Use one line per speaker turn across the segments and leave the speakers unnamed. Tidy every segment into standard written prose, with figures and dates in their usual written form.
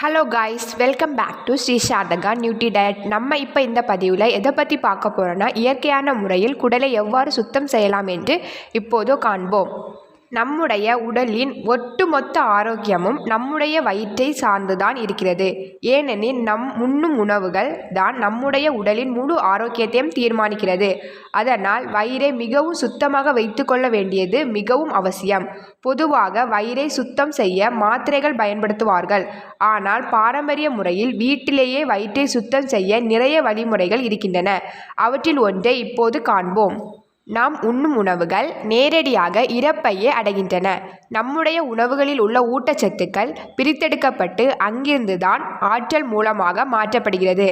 Hello guys, welcome back to Sri Sadhaka nutri diet. நம்ம இப்போ இந்த பதிவில் எதை பற்றி பார்க்க போகிறோன்னா, இயற்கையான முறையில் குடலை எவ்வாறு சுத்தம் செய்யலாம் என்று இப்போது காண்போம். நம்முடைய உடலின் ஒட்டுமொத்த ஆரோக்கியமும் நம்முடைய வயிற்றை சார்ந்துதான் இருக்கிறது. ஏனெனில் நம் உண்ணும் உணவுகள் தான் நம்முடைய உடலின் முழு ஆரோக்கியத்தையும் தீர்மானிக்கிறது. அதனால் வயிறை மிகவும் சுத்தமாக வைத்துக்கொள்ள வேண்டியது மிகவும் அவசியம். பொதுவாக வயிறை சுத்தம் செய்ய மாத்திரைகள் பயன்படுத்துவார்கள். ஆனால் பாரம்பரிய முறையில் வீட்டிலேயே வயிற்றை சுத்தம் செய்ய நிறைய வழிமுறைகள் இருக்கின்றன. அவற்றில் ஒன்றை இப்போது காண்போம். நாம் உண்ணும் உணவுகள் நேரடியாக இரைப்பையை அடைகின்றன. நம்முடைய உணவுகளில் உள்ள ஊட்டச்சத்துக்கள் பிரித்தெடுக்கப்பட்டு அங்கிருந்துதான் ஆற்றல் மூலமாக மாற்றப்படுகிறது.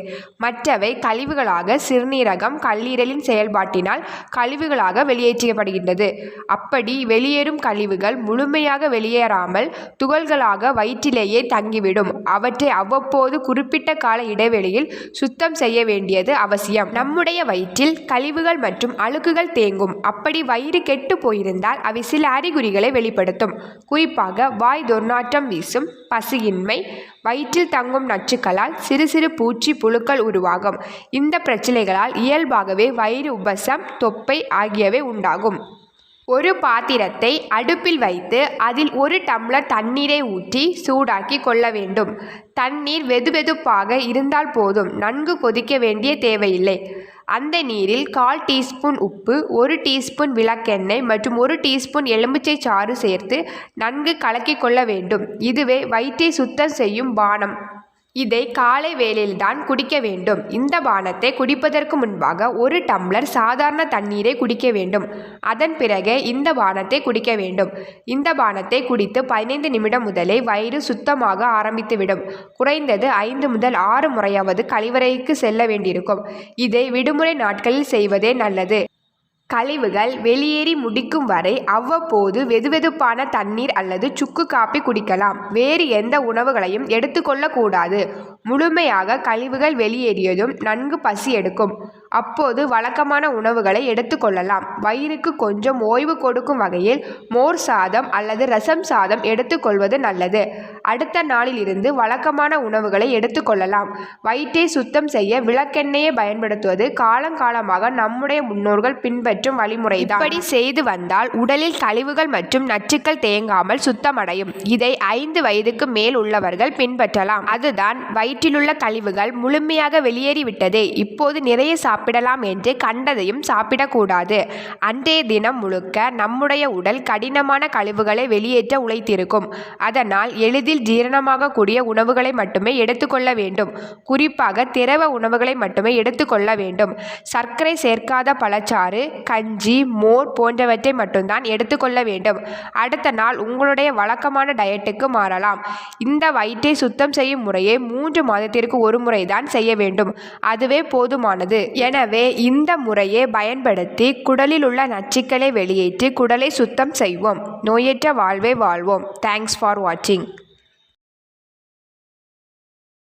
மற்றவை கழிவுகளாக சிறுநீரகம், கல்லீரலின் செயல்பாட்டினால் கழிவுகளாக வெளியேற்றப்படுகின்றது. அப்படி வெளியேறும் கழிவுகள் முழுமையாக வெளியேறாமல் துகள்களாக வயிற்றிலேயே தங்கிவிடும். அவற்றை அவ்வப்போது குறிப்பிட்ட கால இடைவெளியில் சுத்தம் செய்ய வேண்டியது அவசியம். நம்முடைய வயிற்றில் கழிவுகள் மற்றும் அழுக்குகள் தேங்கும். அப்படி வயிறு கெட்டு போயிருந்தால் அவை சில அறிகுறிகளை வெளிப்படுத்தும். குறிப்பாக வாய் துர்நாற்றம் வீசும், பசியின்மை, வயிற்றில் தங்கும் நச்சுக்களால் சிறு சிறு பூச்சி புழுக்கள் உருவாகும். இந்த பிரச்சனைகளால் இயல்பாகவே வயிறு உபசம், தொப்பை ஆகியவை உண்டாகும். ஒரு பாத்திரத்தை அடுப்பில் வைத்து அதில் 1 டம்ளர் தண்ணீரை ஊற்றி சூடாக்கி கொள்ள வேண்டும். தண்ணீர் வெதுவெதுப்பாக இருந்தால் போதும், நன்கு கொதிக்க வேண்டிய தேவையில்லை. அந்த நீரில் 1/4 டீஸ்பூன் உப்பு, 1 டீஸ்பூன் விளக்கெண்ணெய் மற்றும் 1 டீஸ்பூன் எலுமிச்சை சாறு சேர்த்து நன்கு கலக்கி கொள்ள வேண்டும். இதுவே வயிற்றை சுத்தம் செய்யும் பானம். இதை காலை வேளையில்தான் குடிக்க வேண்டும். இந்த பானத்தை குடிப்பதற்கு முன்பாக 1 டம்ளர் சாதாரண தண்ணீரை குடிக்க வேண்டும். அதன் பிறகு இந்த பானத்தை குடிக்க வேண்டும். இந்த பானத்தை குடித்து 15 நிமிடம் முதலே வயிறு சுத்தமாக ஆரம்பித்துவிடும். குறைந்தது 5 முதல் 6 முறையாவது கழிவறைக்கு செல்ல வேண்டியிருக்கும். இதை விடுமுறை நாட்களில் செய்வதே நல்லது. கழிவுகள் வெளியேறி முடிக்கும் வரை அவ்வப்போது வெதுவெதுப்பான தண்ணீர் அல்லது சுக்கு காப்பி குடிக்கலாம். வேறு எந்த உணவுகளையும் எடுத்துக்கொள்ளக்கூடாது. முழுமையாக கழிவுகள் வெளியேறியதும் நன்கு பசி எடுக்கும். அப்போது வழக்கமான உணவுகளை எடுத்துக்கொள்ளலாம். வயிறுக்கு கொஞ்சம் ஓய்வு கொடுக்கும் வகையில் மோர் சாதம் அல்லது ரசம் சாதம் எடுத்துக்கொள்வது நல்லது. அடுத்த நாளில் இருந்து வழக்கமான உணவுகளை எடுத்துக்கொள்ளலாம். வயிற்றை சுத்தம் செய்ய விளக்கெண்ணெயை பயன்படுத்துவது காலங்காலமாக நம்முடைய முன்னோர்கள் பின்பற்றும் வழிமுறைதான். இப்படி செய்து வந்தால் உடலில் கழிவுகள் மற்றும் நச்சுக்கள் தேங்காமல் சுத்தமடையும். இதை 5 வயதுக்கு மேல் உள்ளவர்கள் பின்பற்றலாம். அதுதான் வயிற்றிலுள்ள கழிவுகள் முழுமையாக வெளியேறிவிட்டதே, இப்போது நிறைய சாப்பிடலாம் என்று கண்டதையும் சாப்பிடக்கூடாது. அன்றைய தினம் முழுக்க நம்முடைய உடல் கடினமான கழிவுகளை வெளியேற்ற உழைத்திருக்கும். அதனால் எளிதில் ஜீரணமாகக்கூடிய உணவுகளை மட்டுமே எடுத்துக்கொள்ள வேண்டும். குறிப்பாக திரவ உணவுகளை மட்டுமே எடுத்துக்கொள்ள வேண்டும். சர்க்கரை சேர்க்காத பழச்சாறு, கஞ்சி, மோர் போன்றவற்றை மட்டும்தான் எடுத்துக்கொள்ள வேண்டும். அடுத்த நாள் உங்களுடைய வழக்கமான டயட்டுக்கு மாறலாம். இந்த வயிற்றை சுத்தம் செய்யும் முறையை 3 மாதத்திற்கு ஒரு முறைதான் செய்ய வேண்டும். அதுவே போதுமானது. எனவே இந்த முறையை பயன்படுத்தி குடலில் உள்ள நச்சுக்களை வெளியேற்றி குடலை சுத்தம் செய்வோம். நோயற்ற வாழ்வை வாழ்வோம். தேங்க்ஸ் ஃபார் வாட்சிங்.